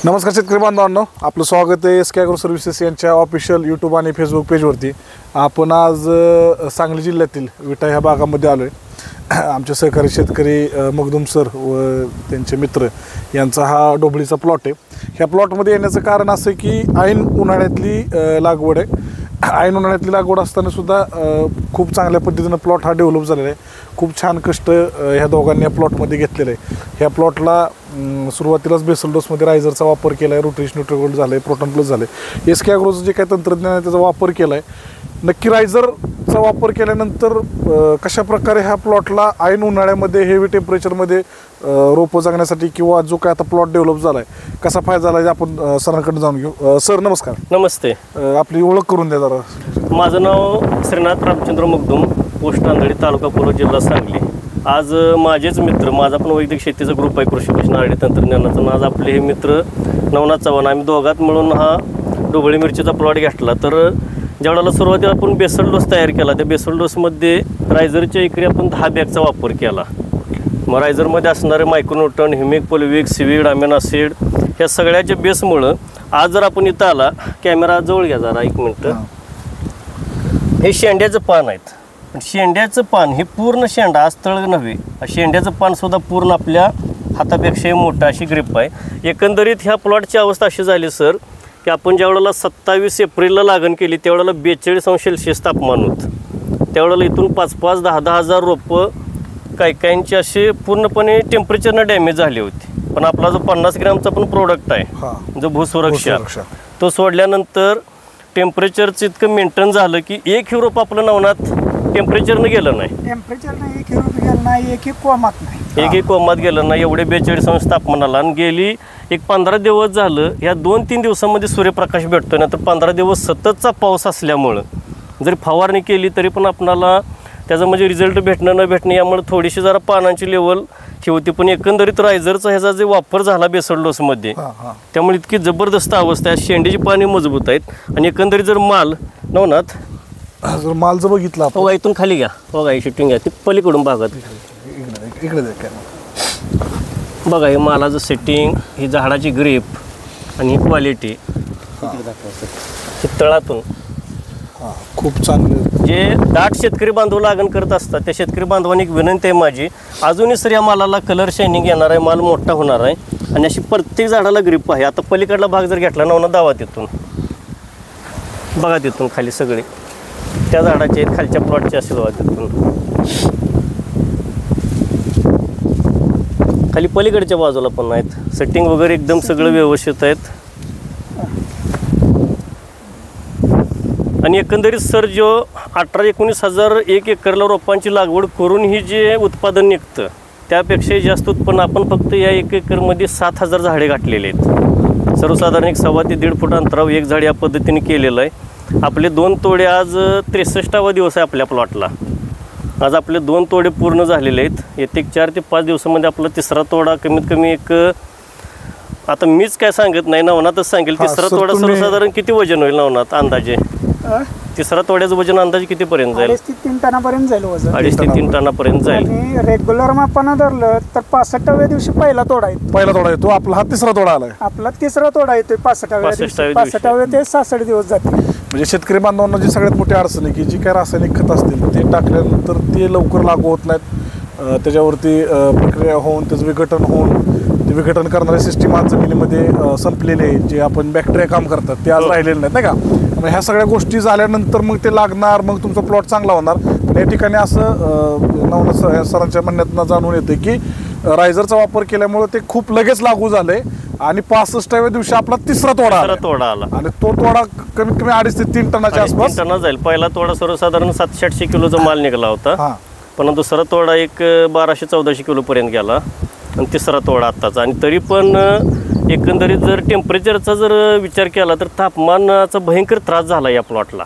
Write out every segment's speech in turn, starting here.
नमस्कार शेतकरी बांधवांनो, आपलं स्वागत आहे एस के ॲग्रो सर्व्हिसेस यांच्या ऑफिशियल यूट्यूब आणि फेसबुक पेजवरती। आपण आज सांगली जिल्ह्यातील विटा ह्या भागामध्ये आलो आहे। आमचे सहकारी शेतकरी मगदूम सर व त्यांचे मित्र यांचा हा डोबळीचा प्लॉट आहे। ह्या प्लॉटमध्ये येण्याचं कारण असं की ऐन उन्हाळ्यातली लागवड आहे। ऐन उन्हाळ्यातली लागवड असताना सुद्धा खूप चांगल्या पद्धतीनं प्लॉट हा डेव्हलप झालेला आहे। खूप छान कष्ट ह्या दोघांनी या प्लॉटमध्ये घेतलेले आहे। ह्या प्लॉटला सुरुवातीलाच बेसल डोसमध्ये रायझरचा वापर केला आहे, रोटेशन न्यूट्रिगोल्ड झालं आहे, प्रोटॉन प्लस झालं आहे। एस के ॲग्रोचं जे काही तंत्रज्ञान आहे त्याचा वापर केला आहे। नक्की रायझरचा वापर केल्यानंतर कशा प्रकारे ह्या प्लॉटला ऐन उन्हाळ्यामध्ये हेवी टेम्परेचरमध्ये रोपं जगण्यासाठी किंवा जो काय आता प्लॉट डेव्हलप झाला आहे कसा फायदा झाला आहे आपण सरांकडे जाणून घेऊ। सर नमस्कार। नमस्ते। आपली ओळख करून द्या जरा। माझं नाव श्रीनाथ रामचंद्र मगदूम, पोस्ट आंधळी, तालुका पूर्व, जिल्हा सांगली। आज माझेच मित्र, माझा पण वैदिक शेतीचा ग्रुप आहे कृषी भूषण आरडी तंत्रज्ञानाचा। आज आपले हे मित्र नवनाथ चव्हाण, आम्ही दोघात मिळून हा ढोबळी मिरचीचा प्लॉट घेतला। तर ज्यावेळेला सुरुवातीला आपण बेसल डोस तयार केला, त्या बेसल डोसमध्ये रायझरच्या एकरी आपण 10 बॅगचा वापर केला। मग रायझरमध्ये असणारे मायक्रोन्यूटन, ह्युमिक, पोलिविक, सीवीड, अमिनो ॲसिड ह्या सगळ्याच्या बेसमुळं आज जर आपण इथं आला, कॅमेरा जवळ घ्या जरा, एक मिनटं। हे शेंड्याचं पान आहेत। शेंड्याचं पान हे पूर्ण शेंडा, आज तळ नव्हे, शेंड्याचं पान सुद्धा पूर्ण आपल्या हातापेक्षाही मोठं अशी ग्रिप आहे। एकंदरीत ह्या प्लॉटची अवस्था अशी झाली सर की आपण ज्यावेळेला 27 एप्रिलला लागण केली त्यावेळेला 42°C तापमान होतं। त्यावेळेला इथून 5-5, 10-10 हजार रोपं काहींची असे पूर्णपणे टेम्परेचरनं डॅमेज झाली होती। पण आपला जो 50 ग्रॅमचा पण प्रोडक्ट आहे जो भूसुरक्षा, तो सोडल्यानंतर टेम्परेचरचं इतकं मेंटेन झालं की एक रोप आपलं नवनाथ टेम्परेचरनं गेलं नाही, एक कोमात गेलं नाही, एवढे 42° तापमानाला। आणि गेली एक 15 दिवस झालं, ह्या 2-3 दिवसामध्ये सूर्यप्रकाश भेटतो, नाही तर 15 दिवस सततचा पाऊस असल्यामुळं जरी फवारणी केली तरी पण आपणाला त्याचं म्हणजे रिझल्ट भेटणं न भेटणं, यामुळे थोडीशी जरा पानांची लेवल ही होती। पण एकंदरीत रायझरचा ह्याचा जे वापर झाला बेसल डोसमध्ये, त्यामुळे इतकी जबरदस्त अवस्था आहे। शेंडीची पाने मजबूत आहेत आणि एकंदरीत जर माल नवनाथ जर माल जर बघितला बघा, इथून खाली घ्या, बघा ही शूटिंग घ्या, ती पलीकडून भागात इकडे बघा, हे मालाचं सेटिंग, ही झाडाची ग्रीप आणि ही क्वालिटी, ही तळातून खूप चांगलं। जे दाट शेतकरी बांधव लागण करत असतात त्या शेतकरी बांधवांनी एक विनंती आहे माझी, अजूनही सर या मालाला कलर शायनिंग येणार आहे, माल मोठा होणार आहे आणि अशी प्रत्येक झाडाला ग्रीप आहे। आता पलीकडला भाग जर घेतला ना दावा, तिथून बघा, तिथून खाली सगळे त्या झाडाचे आहेत, खालच्या प्लॉटचे असे बघा, तिथून खाली पलीकडच्या बाजूला पण आहेत, सेटिंग वगैरे एकदम सगळं व्यवस्थित आहेत। आणि एकंदरीत सर जो 18-19 हजार एक एकरला रोपांची लागवड करून ही जे उत्पादन निघतं त्यापेक्षाही जास्त उत्पन्न आपण फक्त या 1 एकरमध्ये 7,000 झाडे गाठलेले आहेत। सर्वसाधारण 1.25 ते 1.5 फूट अंतरावर एक झाड या पद्धतीने केलेलं आहे। आपले 2 तोडे, आज 63वा दिवस आहे आपल्या प्लॉटला। आज आपले 2 तोडे पूर्ण झालेले आहेत। येते 4 ते 5 दिवसामध्ये आपला 3रा तोडा, कमीत कमी एक, आता मीच काय सांगत नाही, नवनाथच सांगेल, 3रा तोडा सर्वसाधारण किती वजन होईल नवनाथ अंदाजे? 3रा तोड्याचं वजन अंदाजे कितीपर्यंत जाईल? 2.5 ते 3 टनापर्यंत जाईल वजन। 2.5 ते 3 टनापर्यंत जाईल। आणि रेग्युलर मापानं धरलं तर 65व्या दिवशी पहिला तोडा येतो। पहिला तोडा येतो आपला, हा 3रा तोडा आलाय। आपला 3रा तोडा येतोय 65व्या दिवशी, 65व्या ते 66 दिवस जाते। म्हणजे शेतकरी बांधवांना जी सगळ्यात मोठी अडचण आहे की जी काही रासायनिक खत असतील ते टाकल्यानंतर ते लवकर लागू होत नाहीत, त्याच्यावरती प्रक्रिया होऊन त्याचं विघटन होऊन ते विघटन करणारे सिस्टीम आज जमिनीमध्ये संपलेले, जे आपण बॅक्टेरिया काम करतात ते आज राहिलेले नाहीत, नाही का? मग ह्या सगळ्या गोष्टी झाल्यानंतर मग ते लागणार, मग तुमचा प्लॉट चांगला होणार। पण या ठिकाणी असं नवनाथ सरांच्या म्हणण्यातनं जाणून येते की रायझरचा वापर केल्यामुळे ते खूप लगेच लागू झाले आणि 65व्या दिवशी आपला 3रा तोडा आला आणि तो तोडा कमीत कमी 2.5 ते 3 टनाच्या आसपास जाईल। पहिला तोडा सर्वसाधारण 700-800 किलोचा माल निघाला होता, पण 2रा तोडा एक 1200-1400 किलोपर्यंत गेला आणि 3रा तोडा आत्ताचा। आणि तरी पण एकंदरीत जर टेम्परेचरचा जर विचार केला तर तापमानाचा भयंकर त्रास झाला या प्लॉटला।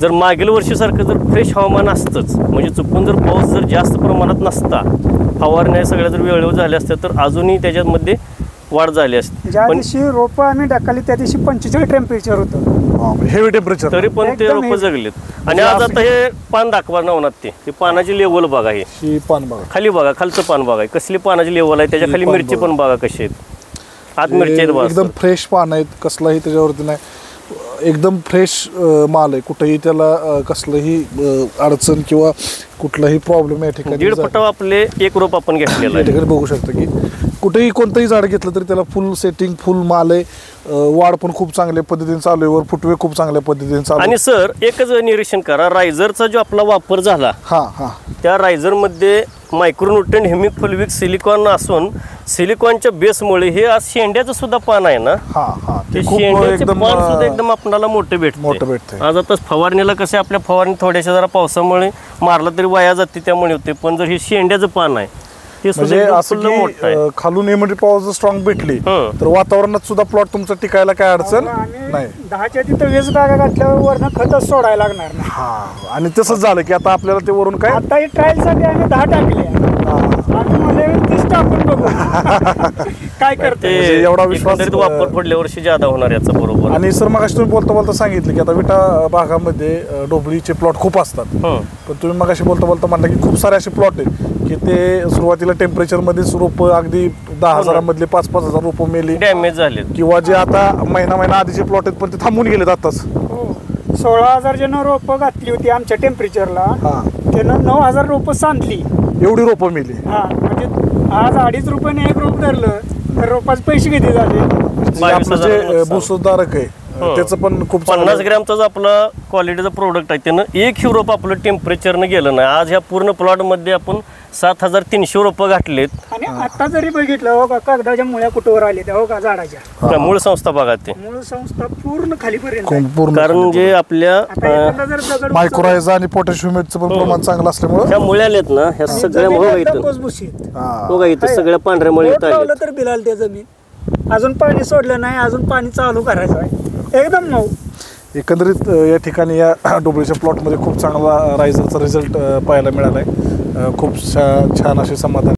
जर मागील वर्षीसारखं जर फ्रेश हवामान असतंच, म्हणजे चुकून जर पाऊस जर जास्त प्रमाणात नसता, फवारण्या सगळ्या जर वेळेवर झाल्या असत्या तर अजूनही त्याच्यामध्ये वाढ झाली असते। ज्या दिवशी रोपं आम्ही टाकली त्या दिवशी 45 टेम्परेचर होतं, हेवी टेम्परेचर, तरी पण ते रोपं जगलेत। आणि आज आता हे पान दाखवा नवनाथ, ते पानाची लेवल बघा, हे पान बघा, खाली बघा, खालचं पान बघा कसली पानाची लेवल आहे, त्याच्या खाली मिरची पण बघा कशी आहेत। आत मिरची आहेत बघा, एकदम सर. फ्रेश पान आहेत, कसलाही त्याच्यावरती नाही, एकदम फ्रेश माल आहे. कुठेही त्याला कसलंही अडचण किंवा कुठलाही प्रॉब्लेम या ठिकाणी दीड फुटावर आपले एक रोप आपण घेतलेलं या आहे. ठिकाणी बघू शकता की कुठेही कोणतंही झाड घेतलं तरी त्याला फुल सेटिंग, फुल माल आहे. वाढ पण खूप चांगल्या पद्धतीने चालू आहे, वर फुटवे खूप चांगल्या पद्धतीने चालू आणि सर एकच निरीक्षण करा, रायझरचा जो आपला वापर झाला हां त्या रायझरमध्ये मायक्रोन्यूट्रन हेमिक फुलविक सिलिकॉन असून सिलिकॉनच्या बेसमुळे हे आज शेंड्याचं सुद्धा पान आहे ना, हां ते ते खूप शेंड्याचे एकदम पान सुद्धा एकदम आपल्याला मोठं मोठं भेटतं. भेटतंय. आज आता फवारणीला कसे आपल्या फवारणी थोड्याशा जरा पावसामुळे मारला तरी वाया जाते त्यामुळे होते, पण जर हे शेंड्याचं पान आहे ते सुद्धा म्हणजे एकदम असं फुल्ल मोठं आहे. की खालून इम्युनिटी पॉवर जर स्ट्रॉंग भेटली हं. तर वातावरणात सुद्धा प्लॉट तुमचा टिकायला काय अडचण नाही. 10च्या तिथं 20 बागा घातल्यावर वरनं खतच सोडायला लागणार नाही. हा आणि तसंच झालं की आता आपल्याला ते वरून काय आता ही ट्रायलसाठी आम्ही 10 टाकले आम्ही मध्ये 30 टाकून बघू काय करते. ते म्हणजे एवढा विश्वास, एकंदरीत वापर पुढल्या वर्षी जादा होणार याचा बरोबर. आणि सर मगाशी तुम्ही बोलता बोलता सांगितलं की आता विटा भागामध्ये ढोबळीचे प्लॉट खूप असतात, हं. पण तुम्ही मगाशी बोलता बोलता म्हणलं की खूप सारे असे प्लॉट आहेत की ते सुरुवातीला टेम्परेचरमध्येच रोपं अगदी 10,000 मधले 5,000 रोपं मेली, डॅमेज झाले. किंवा जे आता महिना आधीचे प्लॉट आहेत पण ते थांबून गेलेत आताच. 16,000 जण रोपं घातली होती आमच्या टेम्परेचरला, हा त्यानं 9,000 रोपं सांधली. एवढी रोपं मेली. हा म्हणजे आज 2.5 रुपयाने एक रोप धरलं तर रोपाचे पैसे किती झाले. म्हणजे आपलं जे 22,000 नुकसान. भूसुधारक आहे त्याचं पण खूप 50 चांगलं- ग्रॅमचाच आपला क्वालिटीचा प्रोडक्ट आहे, त्यानं एक रोप आपलं टेम्परेचरनं गेलं नाही. आज ह्या पूर्ण प्लॉटमध्ये आपण 7,300 रोपं घातलेत. आणि आता जरी बघितलं हो का कागदाच्या मुळ्या कुठवर आले त्या हो का झाडाच्या त्या मूळ संस्था बघा ते, मूळ संस्था पूर्ण खालीपर्यंत आहे. पूर्ण कारण जे आपल्या आता एखादा जर दगड मायक्रोरायझा आणि पोटॅशियमचं पण प्रमाण चांगलं असल्यामुळे ह्या मुळ्या आल्यात ना, ह्या सगळ्या जमीन बघा एकदम इथं भुसभुशीत. बघा इथं सगळ्या पांढऱ्या मुळी बोट इथं लावलं आल्यात. तर बिलाल त्या जमीन अजून पाणी सोडलं नाही, अजून पाणी चालू करायचं आहे एकदम मऊ. एकंदरीत या ठिकाणी या डोबळीच्या प्लॉटमध्ये खूप चांगला रायझरचा रिझल्ट पाहायला मिळाला आहे. खूप छान असे समाधान